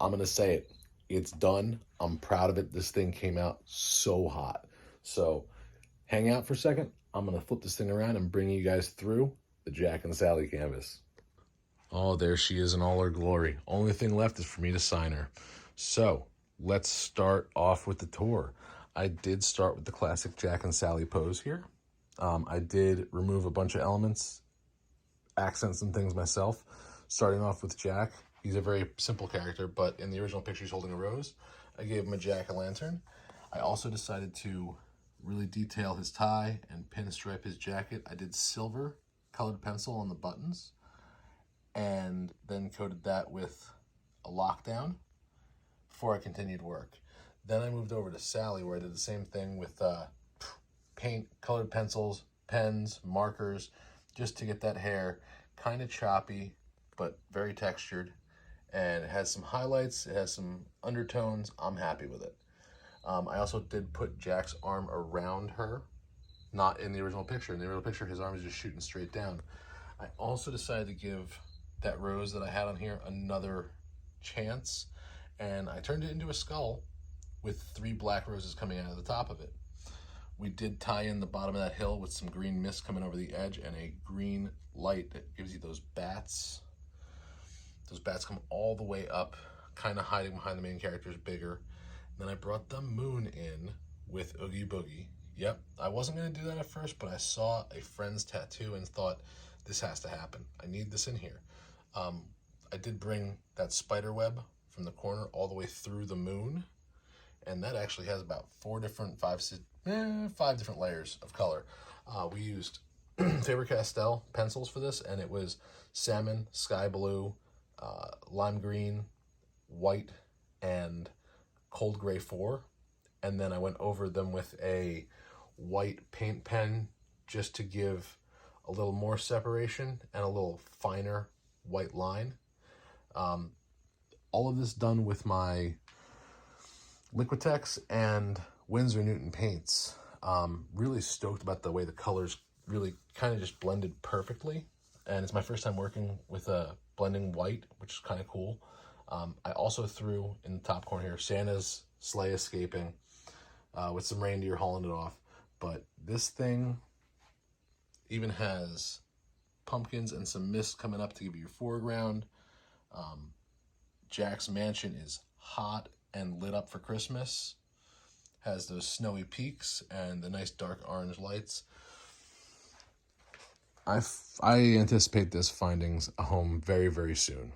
I'm going to say it. It's done. I'm proud of it. This thing came out so hot. So hang out for a second. I'm going to flip this thing around and bring you guys through the Jack and Sally canvas. Oh, there she is in all her glory. Only thing left is for me to sign her. So let's start off with the tour. I did start with the classic Jack and Sally pose here. I did remove a bunch of elements, accents and things myself. Starting off with Jack. He's a very simple character, but in the original picture he's holding a rose. I gave him a jack-o'-lantern. I also decided to really detail his tie and pinstripe his jacket. I did silver colored pencil on the buttons and then coated that with a lockdown before I continued work. Then I moved over to Sally, where I did the same thing with paint, colored pencils, pens, markers, just to get that hair kind of choppy, but very textured. And it has some highlights, it has some undertones. I'm happy with it. I also did put Jack's arm around her, not in the original picture. In the original picture, his arm is just shooting straight down. I also decided to give that rose that I had on here another chance, and I turned it into a skull with 3 black roses coming out of the top of it. We did tie in the bottom of that hill with some green mist coming over the edge and a green light that gives you those bats. Those bats come all the way up, kind of hiding behind the main character's bigger. And then I brought the moon in with Oogie Boogie. Yep, I wasn't going to do that at first, but I saw a friend's tattoo and thought, this has to happen. I need this in here. I did bring that spider web from the corner all the way through the moon, and that actually has about 5 different layers of color. We used Faber-Castell pencils for this, and it was salmon, sky blue, lime green, white, and cold gray 4. And then I went over them with a white paint pen just to give a little more separation and a little finer white line. All of this done with my Liquitex and Winsor Newton paints. Really stoked about the way the colors really kind of just blended perfectly. And it's my first time working with a blending white, which is kind of cool. I also threw in the top corner here Santa's sleigh escaping with some reindeer hauling it off. But this thing even has pumpkins and some mist coming up to give you your foreground. Jack's mansion is hot and lit up for Christmas. Has those snowy peaks and the nice dark orange lights. I anticipate this finding a home very, very soon.